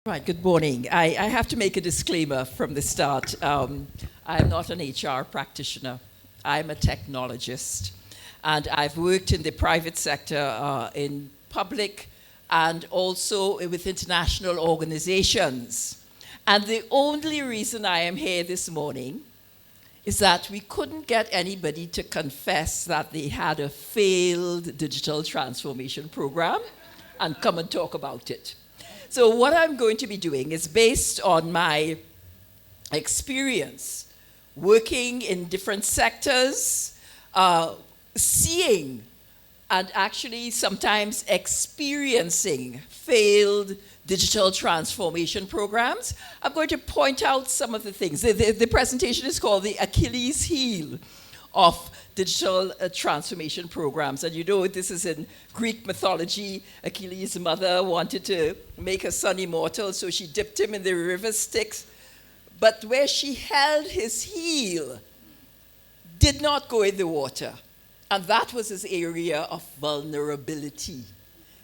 Right, good morning. I have to make a disclaimer from the start. I'm not an HR practitioner. I'm a technologist. And I've worked in the private sector, in public, and also with international organizations. And the only reason I am here this morning is that we couldn't get anybody to confess that they had a failed digital transformation program and come and talk about it. So what I'm going to be doing is based on my experience working in different sectors, seeing and actually sometimes experiencing failed digital transformation programs. I'm going to point out some of the things. The presentation is called the Achilles heel of digital transformation programs. And you know, this is in Greek mythology. Achilles' mother wanted to make her son immortal, so she dipped him in the river Styx. But where she held his heel did not go in the water. And that was his area of vulnerability.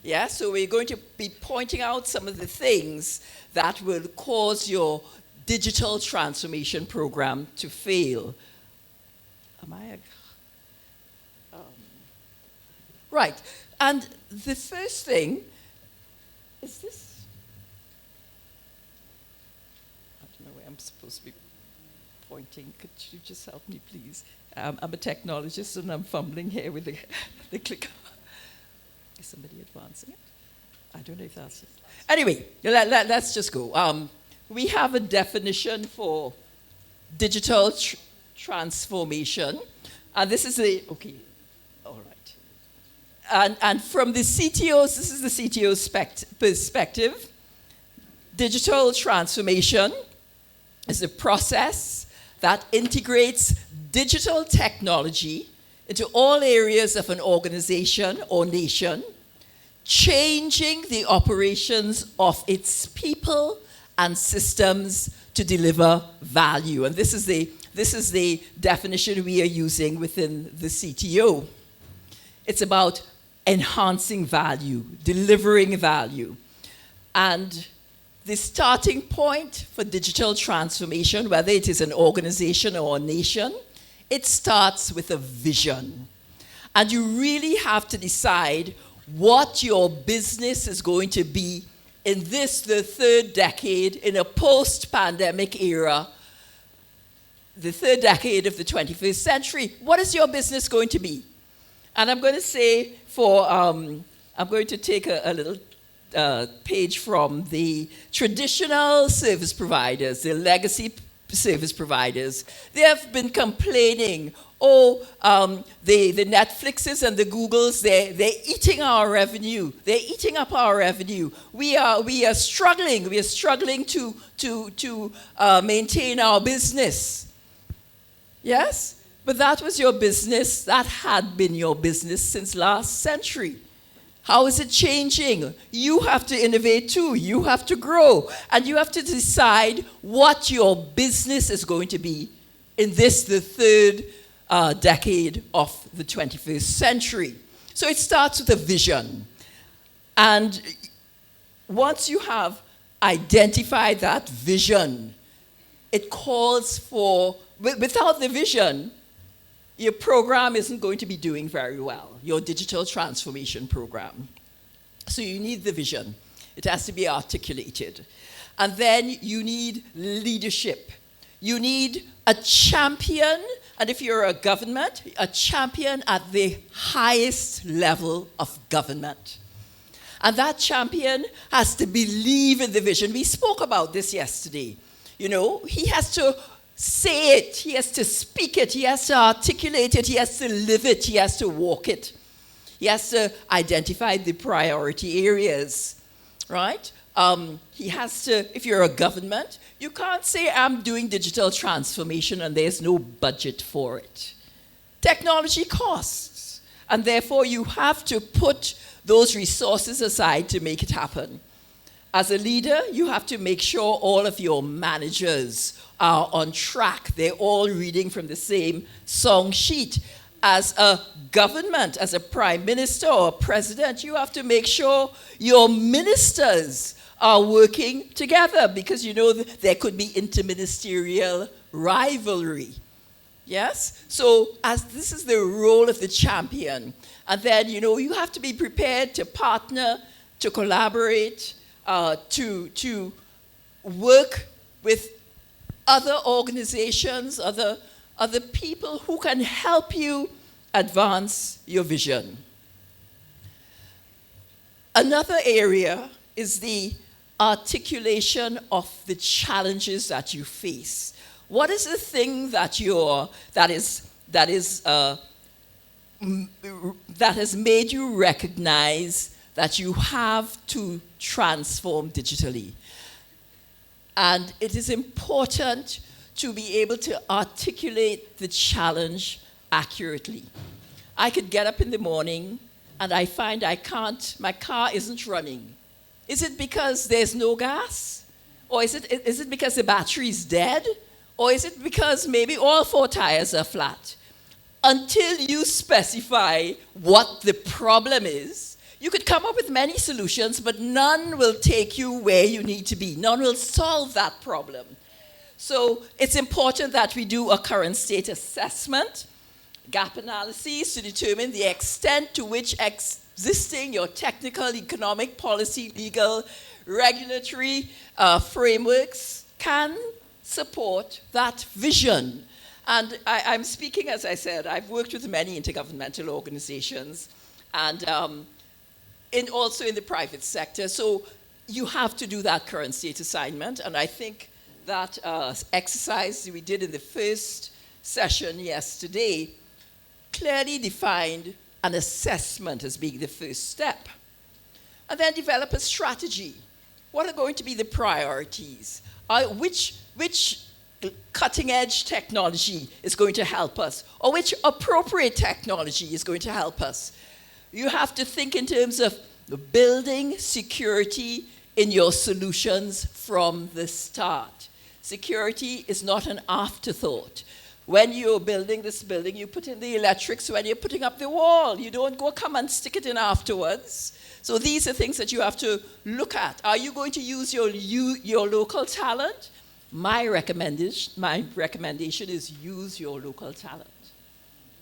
Yeah, so we're going to be pointing out some of the things that will cause your digital transformation program to fail. Right, and the first thing is this. I don't know where I'm supposed to be pointing. Could you just help me, please? I'm a technologist and I'm fumbling here with the clicker. Is somebody advancing it? I don't know if that's it. Anyway, let's just go. We have a definition for digital transformation, and this is okay, all right. And from the CTO's, this is the CTO's perspective, digital transformation is a process that integrates digital technology into all areas of an organization or nation, changing the operations of its people and systems to deliver value. And this is the definition we are using within the CTO. It's about enhancing value, delivering value. And the starting point for digital transformation, whether it is an organization or a nation, it starts with a vision. And you really have to decide what your business is going to be in this, the third decade, in a post-pandemic era, the third decade of the 21st century. What is your business going to be? And I'm going to say I'm going to take a little page from the traditional service providers, the legacy service providers. They have been complaining, the Netflixes and the Googles, they're eating our revenue. They're eating up our revenue. We are struggling. We are struggling to maintain our business. Yes? But that was your business. That had been your business since last century. How is it changing? You have to innovate too. You have to grow. And you have to decide what your business is going to be in this, the third decade of the 21st century. So it starts with a vision. And once you have identified that vision, it calls for, without the vision, your program isn't going to be doing very well, your digital transformation program. So you need the vision. It has to be articulated. And then you need leadership. You need a champion, and if you're a government, a champion at the highest level of government. And that champion has to believe in the vision. We spoke about this yesterday. You know, he has to say it, he has to speak it, he has to articulate it, he has to live it, he has to walk it. He has to identify the priority areas, right? He has to, if you're a government, you can't say, I'm doing digital transformation and there's no budget for it. Technology costs, and therefore you have to put those resources aside to make it happen. As a leader, you have to make sure all of your managers are on track. They're all reading from the same song sheet. As a government, as a prime minister or a president, you have to make sure your ministers are working together because, there could be interministerial rivalry. Yes? So as this is the role of the champion. And then, you have to be prepared to partner, to collaborate, to work with other organizations, other people who can help you advance your vision. Another area is the articulation of the challenges that you face. What is the thing that has made you recognize that you have to transform digitally? And it is important to be able to articulate the challenge accurately. I could get up in the morning and I find my car isn't running. Is it because there's no gas? Or is it because the battery is dead? Or is it because maybe all 4 tires are flat? Until you specify what the problem is, you could come up with many solutions, but none will take you where you need to be. None will solve that problem. So it's important that we do a current state assessment, gap analysis to determine the extent to which existing your technical, economic, policy, legal, regulatory frameworks can support that vision. And I'm speaking, as I said, I've worked with many intergovernmental organizations and also in the private sector. So you have to do that current state assignment. And I think that exercise we did in the first session yesterday clearly defined an assessment as being the first step. And then develop a strategy. What are going to be the priorities? Which cutting-edge technology is going to help us? Or which appropriate technology is going to help us? You have to think in terms of building security in your solutions from the start. Security is not an afterthought. When you're building this building, you put in the electrics when you're putting up the wall. You don't come and stick it in afterwards. So these are things that you have to look at. Are you going to use your local talent? My recommendation is use your local talent,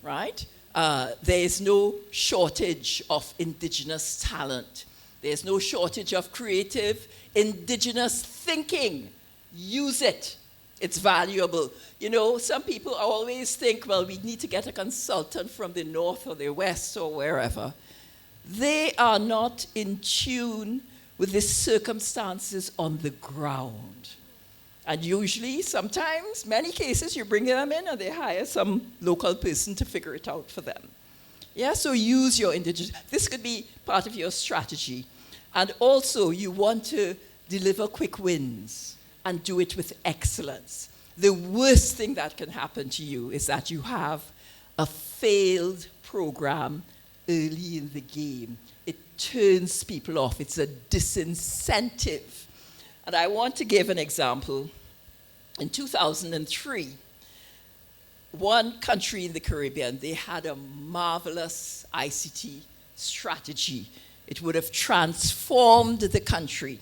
right? There is no shortage of indigenous talent. There's no shortage of creative indigenous thinking. Use it. It's valuable. Some people always think, well, we need to get a consultant from the north or the west or wherever. They are not in tune with the circumstances on the ground. And usually, sometimes, many cases, you bring them in and they hire some local person to figure it out for them. Yeah, so use your indigenous. This could be part of your strategy. And also, you want to deliver quick wins and do it with excellence. The worst thing that can happen to you is that you have a failed program early in the game. It turns people off. It's a disincentive. And I want to give an example. In 2003, one country in the Caribbean, they had a marvelous ICT strategy. It would have transformed the country.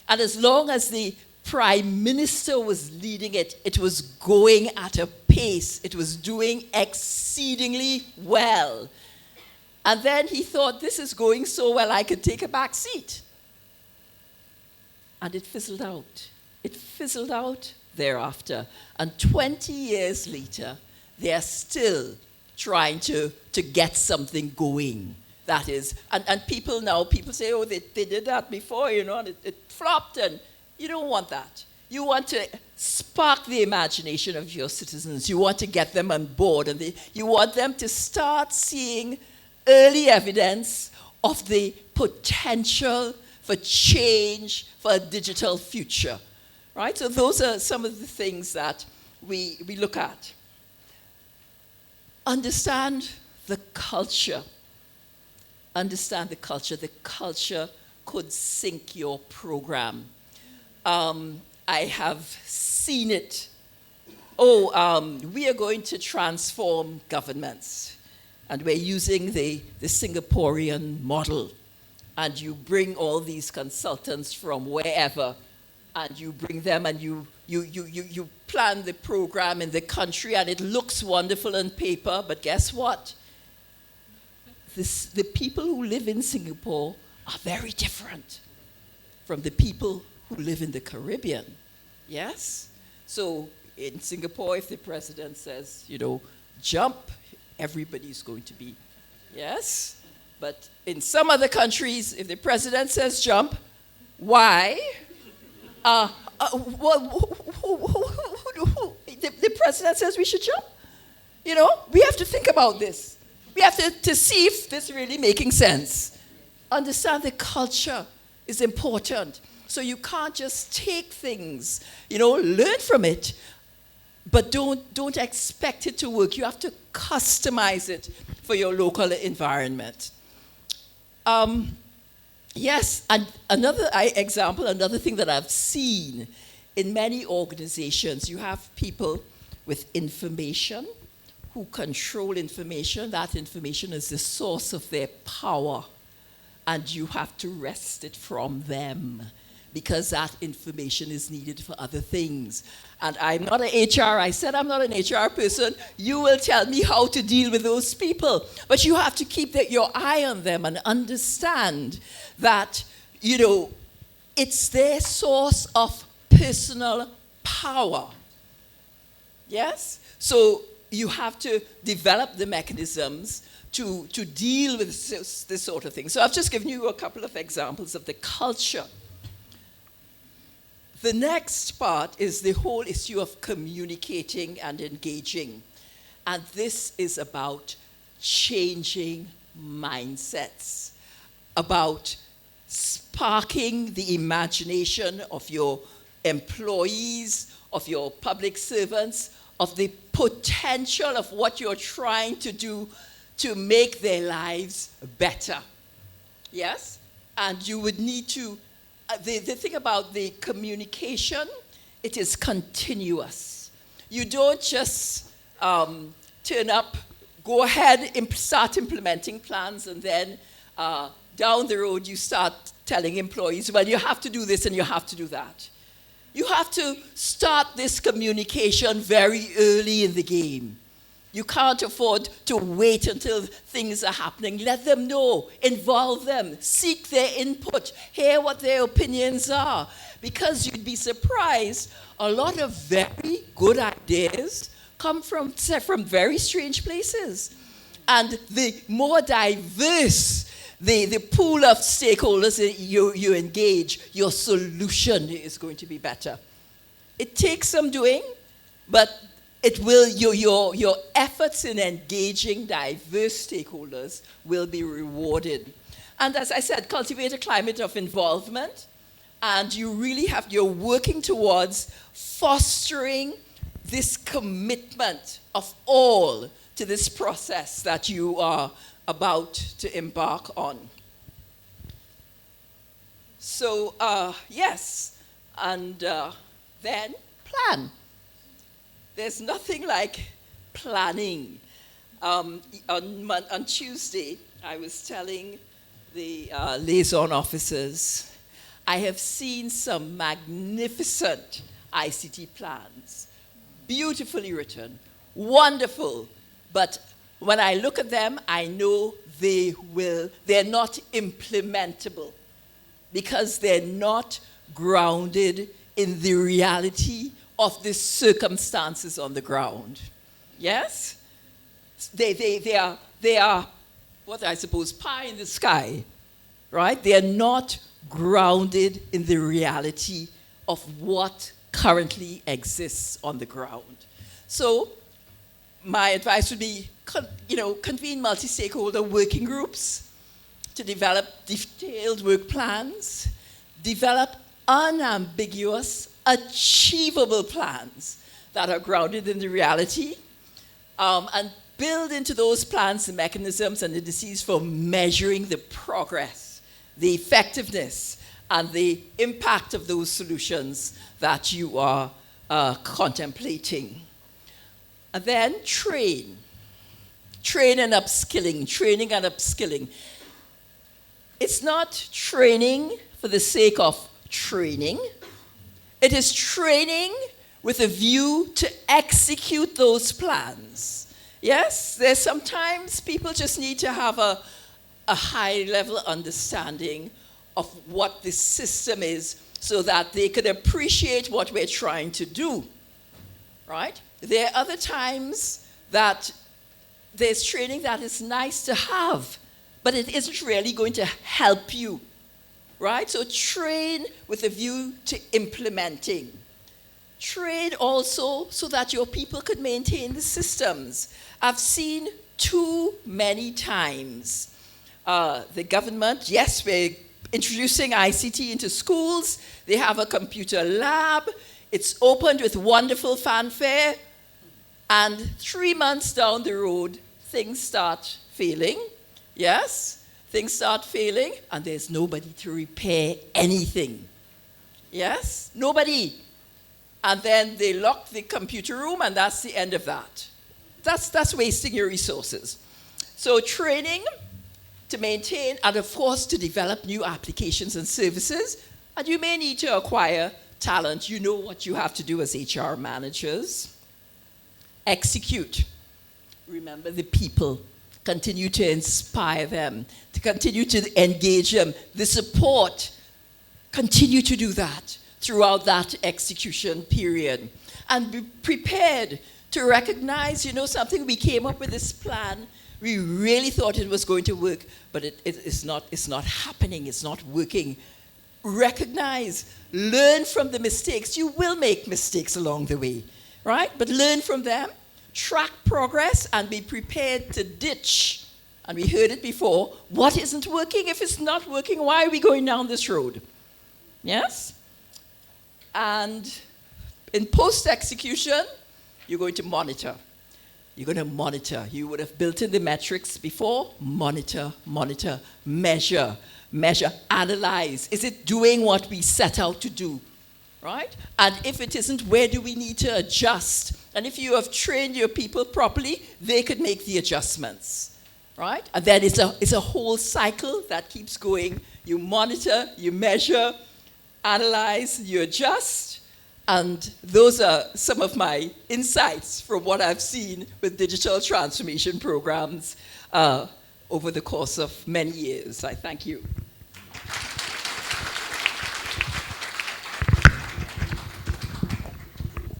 And as long as the Prime Minister was leading it, it was going at a pace. It was doing exceedingly well. And then he thought, this is going so well, I could take a back seat. And it fizzled out. It fizzled out thereafter. And 20 years later, they are still trying to get something going. That is, and people say, oh, they did that before, and it flopped, and you don't want that. You want to spark the imagination of your citizens. You want to get them on board, and you want them to start seeing early evidence of the potential for change, for a digital future, right? So those are some of the things that we look at. Understand the culture. Understand the culture. The culture could sink your program. I have seen it. We are going to transform governments. And we're using the Singaporean model. and you bring all these consultants from wherever, and you bring them and you plan the program in the country, and it looks wonderful on paper, but guess what? The people who live in Singapore are very different from the people who live in the Caribbean. Yes? So in Singapore, if the president says, jump, everybody's going to be, yes? But in some other countries, if the president says jump, why? The president says we should jump. We have to think about this. We have to see if this is really making sense. Understand the culture is important. So you can't just take things, learn from it, but don't expect it to work. You have to customize it for your local environment. Yes, and another thing that I've seen in many organizations, you have people with information who control information. That information is the source of their power, and you have to wrest it from them because that information is needed for other things. And I'm not an HR. I said I'm not an HR person. You will tell me how to deal with those people. But you have to keep your eye on them and understand that, it's their source of personal power. Yes? So you have to develop the mechanisms to deal with this sort of thing. So I've just given you a couple of examples of the culture. The next part is the whole issue of communicating and engaging. And this is about changing mindsets, about sparking the imagination of your employees, of your public servants, of the potential of what you're trying to do to make their lives better. Yes? And you would need to, the thing about the communication, it is continuous. You don't just turn up, go ahead, start implementing plans, and then down the road you start telling employees, well, you have to do this and you have to do that. You have to start this communication very early in the game. You can't afford to wait until things are happening. Let them know, involve them, seek their input, hear what their opinions are. Because you'd be surprised, a lot of very good ideas come from very strange places. And the more diverse the pool of stakeholders that you engage, your solution is going to be better. It takes some doing, but it will, your efforts in engaging diverse stakeholders will be rewarded. And as I said, cultivate a climate of involvement, and you're working towards fostering this commitment of all to this process that you are about to embark on. So, yes, and then plan. There's nothing like planning. On Tuesday, I was telling the liaison officers, I have seen some magnificent ICT plans, beautifully written, wonderful, but when I look at them, I know they're not implementable because they're not grounded in the reality of the circumstances on the ground. Yes? They are what I suppose pie in the sky, right? They are not grounded in the reality of what currently exists on the ground. So my advice would be, convene multi-stakeholder working groups to develop detailed work plans, develop unambiguous, achievable plans that are grounded in the reality, and build into those plans the mechanisms and the indices for measuring the progress, the effectiveness, and the impact of those solutions that you are contemplating. And then training and upskilling. it's not training for the sake of training. It is training with a view to execute those plans. Yes, there's sometimes people just need to have a high-level understanding of what the system is so that they could appreciate what we're trying to do, right? There are other times that there's training that is nice to have, but it isn't really going to help you, right? So train with a view to implementing. Train also so that your people could maintain the systems. I've seen too many times the government, yes, we're introducing ICT into schools. They have a computer lab. It's opened with wonderful fanfare. And 3 months down the road, things start failing. Yes, things start failing, and there's nobody to repair anything. Yes, nobody. And then they lock the computer room, and that's the end of that. That's wasting your resources. So training to maintain, and of course to develop new applications and services, and you may need to acquire talent. You know what you have to do as HR managers. Execute. Remember the people. Continue to inspire them, to continue to engage them. The support, continue to do that throughout that execution period. And be prepared to recognize, something, we came up with this plan, we really thought it was going to work, but it's not happening, it's not working. Recognize, learn from the mistakes. You will make mistakes along the way, right? But learn from them, track progress, and be prepared to ditch. And we heard it before, what isn't working? If it's not working, why are we going down this road? Yes? And in post-execution, you're going to monitor. You're going to monitor. You would have built in the metrics before. Monitor, measure, analyze. Is it doing what we set out to do? Right? And if it isn't, where do we need to adjust? And if you have trained your people properly, they could make the adjustments. Right? And then it's a whole cycle that keeps going. You monitor, you measure, analyze, you adjust. And those are some of my insights from what I've seen with digital transformation programs over the course of many years. I thank you.